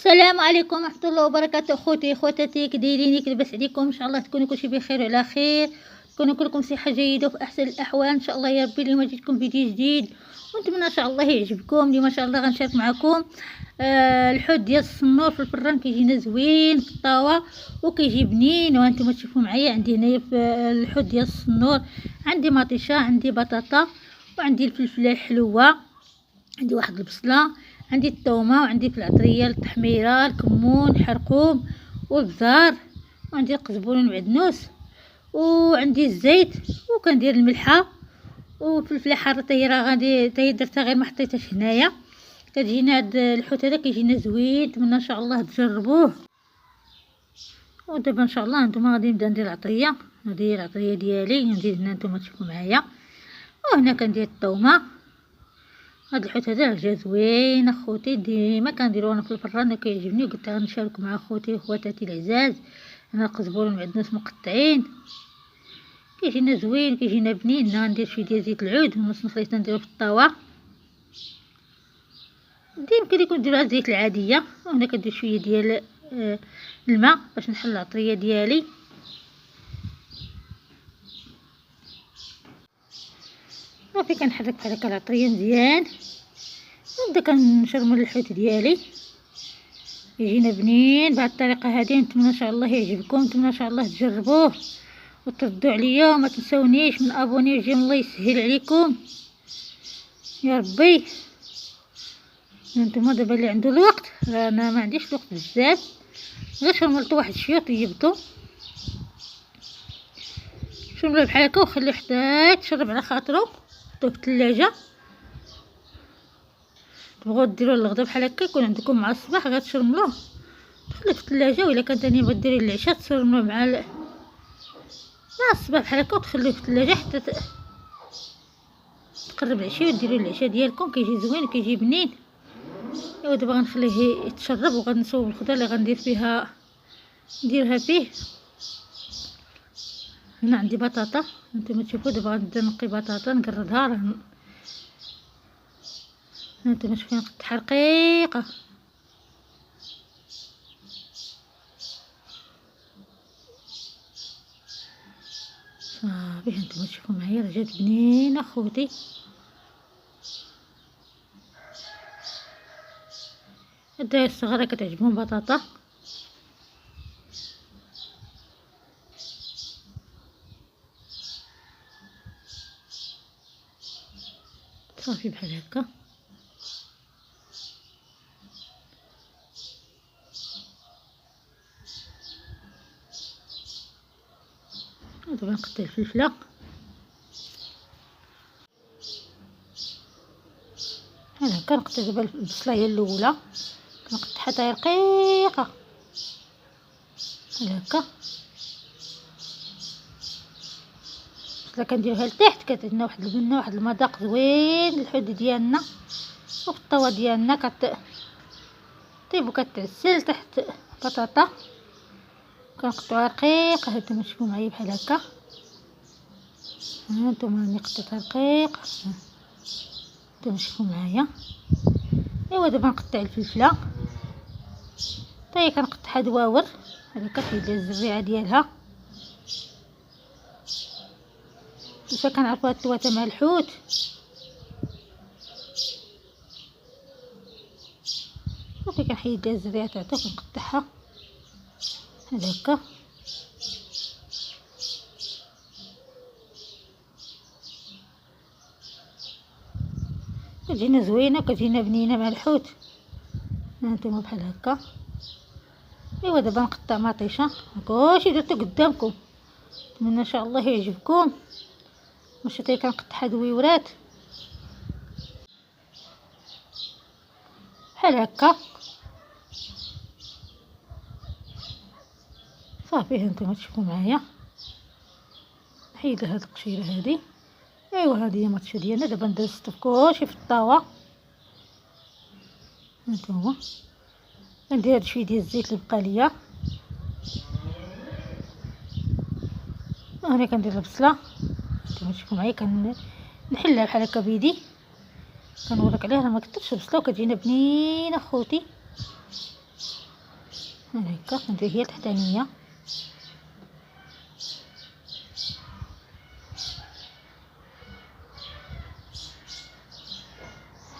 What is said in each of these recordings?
السلام عليكم ورحمة الله وبركاته. اخوتي خواتاتي كدايرين؟ لاباس عليكم؟ ان شاء الله تكونوا كلشي بخير وعلى خير، تكونوا كلكم صحة جيدة وفي احسن الاحوال ان شاء الله يا ربي. اليوم جيتكم فيديو جديد ونتمنى ان شاء الله يعجبكم. اليوم ان شاء الله غنشارك معكم الحوت ديال الصنور في الفران. كيجينا زوين في الطاوة وكيجي بنين، وانتم تشوفوا معايا. عندي هنايا في الحوت ديال الصنور عندي مطيشه، عندي بطاطا، وعندي الفلفله الحلوه، عندي واحد البصله، عندي الثومه، وعندي في العطريه التحميره، الكمون، الحرقوم والبزار، وعندي القزبر والمعدنوس، وعندي الزيت، وكندير الملحه والفلفله حاره. هي راه غادي درتها غير ما حطيتهاش هنايا. كتجينا هاد الحوت هذا كيجينا زوين، نتمنى ان شاء الله تجربوه. ودابا ان شاء الله نتوما غادي نبدا ندير العطريه. هذه هي العطريه ديالي، ندير هنا نتوما تشوفوا معايا. وهنا كندير الثومه. هاد الحوت هذا جا زوين اخوتي، ديما كنديرو انا في الفران، كيعجبني وقلت غنشارك مع اخوتي وخواتاتي العزاز. هنا القزبر والمعدنوس مقطعين، كيجينا زوين كيجينا بنين. هنا ندير شويه ديال زيت العود ونص خليط نديرو في الطاوه. يمكن يكون ديروها الزيت العاديه. وهنا كندير شويه ديال الماء باش نحل العطريه ديالي. صافي كنحرك بحال هكا العطريه مزيان، نبدا كنشرمل الحوت ديالي. يجينا بنين بهذه الطريقه هذه. نتمنى ان شاء الله يعجبكم، نتمنى ان شاء الله تجربوه وتردوا عليا، وما تنسونيش من ابوني وجيم. الله يسهل عليكم يا ربي. نتوما دابا اللي عنده الوقت، انا ما عنديش الوقت بزاف، غير شرملتو واحد شويه طيبتو، شرملوه بحال هكا وخليه حتى يتشرب على خاطرو. حطوه في الثلاجه. تبغوا ديروا الغدا بحال هكا يكون عندكم مع الصباح، غير تشرملوه تخليه في الثلاجه. وإلا كان ثاني بغيتي ديري العشاء تشرملوه مع الصباح بحال هكا وتخليه في الثلاجه حتى تقرب العشاء وديروا العشاء ديالكم. كيجي زوين وكيجي بنين. ايوا دابا غنخليه يتشرب وغنصوب الخضر اللي غندير فيها، نديرها فيه. هنا عندي بطاطا، نتوما تشوفوا. دابا غنبدا نقي بطاطا نقردها. راه نتوما شوفوا نقطعها رقيقه. صافي هانتوما تشوفوا معايا راه جات بنينه اخوتي. الدراري الصغار كتعجبهم بطاطا. صافي بحال هكا. دابا نقطع الفلفله. بحال هكا نقطع دابا البصله هي الاولى، كنقطعها حتى رقيقه بحال هكا. البصله كنديرها لتحت، كتعطينا واحد المذاق زوين للحوت ديالنا. وفي الطاوه ديالنا كطيب وكتعسل تحت بطاطا. كنقطعوها رقيقه. هانتوما تشوفوا معايا بحال هكا. هانتوما راني قطعتها رقيق، هانتوما شوفوا معايا. ايوا دابا نقطع الفلفله حتى هي كنقطعها دواور بحال هكا، حيد الزريعه ديالها. كيف كنعرفوا هاد التواته مع الحوت. صافي كنحيد لها الزريعه تاعها وكنقطعها بحال هكا. كتجينا زوينه كتجينا بنينه مع الحوت. هانتوما بحال هكا. ايوا دابا نقطع مطيشه. كلشي درتو قدامكم، نتمنى ان شاء الله يعجبكم. واش حتى كنقطعها دويورات بحال هكا. صافي هانتوما تشوفوا معايا. نحيد هاد القشيره هادي. ايوا هادي هي المطيشه ديالنا. دابا ندرستو كلشي في الطاوه. هانتوما ندير شويه ديال الزيت اللي بقى ليا. وهنا كندير البصله. نتوما تشوفوا معايا كنحلها بحال هكا بيدي. كنوريك عليها، راه ما كثرش البصله وكتجينا بنينه اخوتي. هكا ندير هي التحتانيه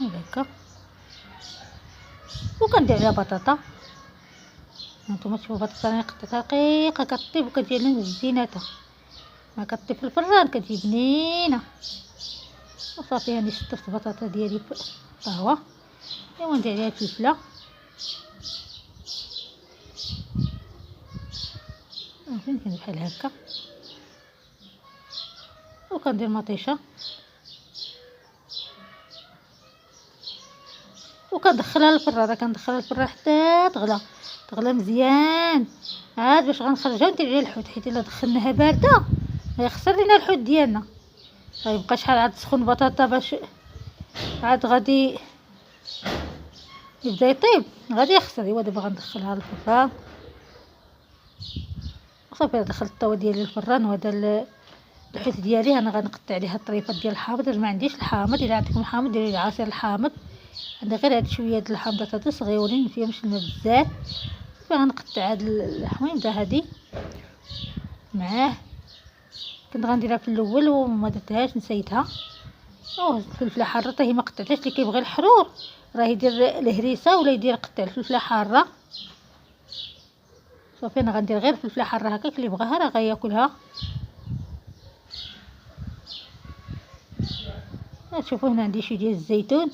هكا، وكندير عليها بطاطا. هانتوما تشوفوا بطاطا راني قطعتها رقيقه كطيب وكتجي لنا مزيناتها، ما كطيب في الفران كتجي بنينه. وصافي هاني شطفت البطاطا ديالي في الطاوه، ايوا ندير عليها الفلفله ندير بحال هكا، وكندير مطيشه وكندخلها للفران. كندخلها للفران حتى تغلى مزيان، عاد باش غنخرجها وندير عليها الحوت، حيت الا دخلناها بارده غيخسر لينا الحوت ديالنا، غيبقى شحال عاد تسخن البطاطا باش عاد غادي يبدا يطيب، غادي يخسر. ايوا دابا غندخلها للفران صافي. دخلت الطاوه ديالي للفران، وهذا الحوت ديالي انا غنقطع عليها الطريفات ديال الحامض. ما عنديش الحامض، الا عندكم الحامض ديروا لي عصير الحامض، عندي غير هاد شويه د الحامضات هادو صغيورين، مفيهمش الماء بزاف. فغنقطع هاد الحويمضه هادي معاه، كنت غنديرها في الاول وما درتهاش نسيتها. الفلفله حاره حتى هي ما قطعتهاش، اللي كيبغي الحرور راه يدير الهريسه ولا يدير قطع الفلفله حاره. صافي انا غندير غير الفلفله حاره هكاك، اللي بغاها راه غياكلها. شوفوا هنا عندي شي ديال الزيتون،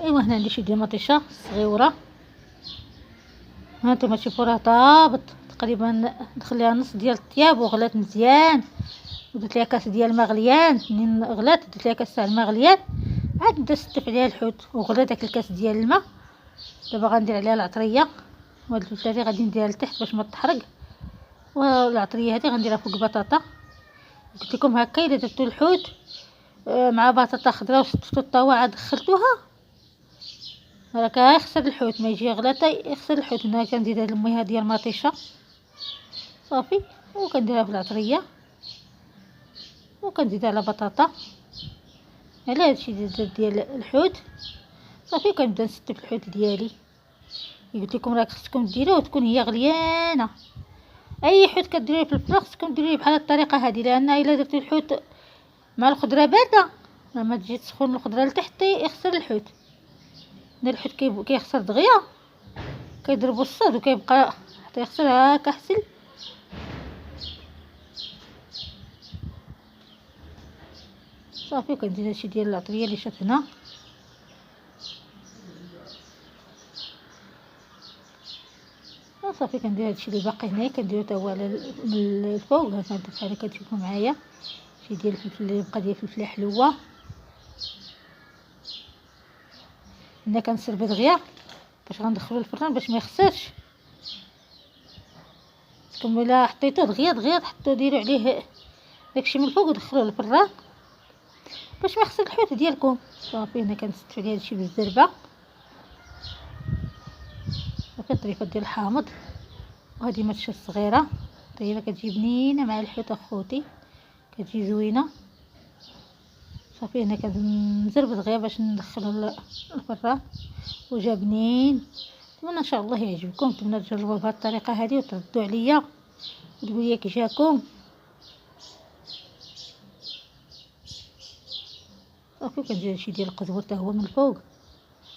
ايوا هنا عندي شي ديال المطيشه صغيره. هانتوما تشوفوا راه طابت تقريبا، نخليها نص ديال الطياب وغلات مزيان، ودرت ليها كاس ديال الماء غليان. منين غلات درت ليها كاس تاع الماء غليان، عاد نبدا نستف عليها الحوت وغلا داك الكاس ديال الماء. دابا غندير عليها العطريه، وهاد الفلفله هادي غادي نديرها لتحت باش ما تحرق، والعطريه هادي غنديرها فوق البطاطا. قلت لكم هكا الا درتو الحوت مع بطاطا خضراء وشطفتو الطاوه عاد دخلتوها راه كيخسر الحوت، ما يجي يغلى حتى يخسر الحوت. هنا كنزيد هاد المية ديال المطيشه صافي، وكنديرها في العطريه وكنزيد على بطاطا على هادشي ديال الحوت صافي. كنبدا نستف الحوت ديالي. قلت لكم راه خصكم ديروه تكون هي غليانه، اي حوت كديروه في الفرن خصكم ديروه بحال الطريقه هذه، لان الا درتو الحوت مع الخضره بارده لما تجي تسخن الخضره لتحت يخسر الحوت. الحوت كيخسر دغيا، كيضربوا الصاد وكيبقى حتى يخسر هكا حسن. صافي كنزيد هادشي ديال العطريه اللي شات هنا، صافي كندير هادشي اللي باقي هنايا كنديرو حتى هو على من الفوق. هانتوما بحال هكا تشوفوا معايا شي ديال الفلفل اللي بقى ديال الفلفله حلوه. هنا كنسربي دغيا باش غندخلو الفران باش ما يخسرش. كم الا حطيتوه دغيا تحطو ديروا عليه داكشي من الفوق ودخلوه للفران باش ما يخسر الحوت ديالكم. صافي هنا كنستف عليه هادشي بالزربه، صافي الطريفات ديال الحامض. وهذه مرشه صغيره حتى هي كتجي بنينه مع الحوت اخوتي، كتجي زوينه. صافي هنا كنزرب دغيا باش ندخلو الفران وجا بنين. نتمنى ان شاء الله يعجبكم، نتمنى تجربوه بهذه الطريقه هذه وتردوا عليا وتقولوا لي كي جاكم. صافي كندير شي ديال القزبر حتى هو من الفوق.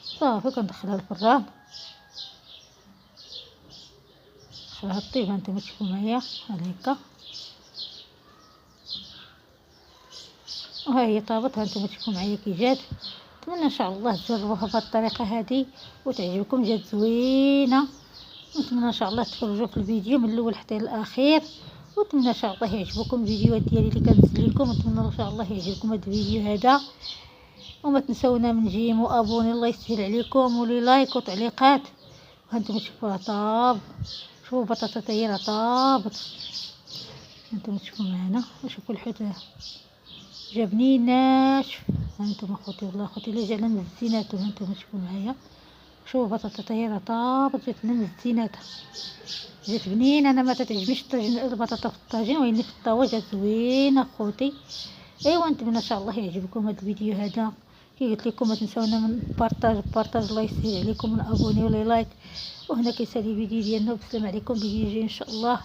صافي كندخلها للفران ندخلها طيب. هانتوما تشوفوا معايا بحال هكا، وها هي طابت. هانتوما تشوفوا معايا كي جات. نتمنى ان شاء الله تجربوها بهذه الطريقه هذه وتعجبكم، جات زوينه. نتمنى ان شاء الله تفرجوا في الفيديو من الاول حتى الاخير، ونتمنى ان شاء الله يعجبكم الفيديوهات ديالي اللي كنزل لكم. نتمنى ان شاء الله يعجبكم هذا الفيديو هذا، وما تنسونا من جيم وابوني الله يسهل عليكم، ولي لايك وتعليقات. هانتوما تشوفوها طاب، شوفوا البطاطا حتى هي راه طابت. هانتوما تشوفوا معنا وشوفوا الحوت جا بنين ناشف. هانتوما اخوتي والله اخوتي الا جا لنا مزيناتو. هانتوما تشوفوا معايا شوفوا البطاطا حتى هي راه طابت، جات لنا مزيناتها، جات بنينه. انا ما تتعجبنيش البطاطا في الطاجين، ولكن في الطاوه جات زوينه اخوتي. ايوا نتمنى ان شاء الله يعجبكم هذا الفيديو هذا، كي قلت لكم ما تنساونا من بارطاج الله يسهل عليكم، من ابوني ولا لايك. وهنا كيسالي الفيديو ديالنا، والسلام عليكم، فيديو جاي ان شاء الله.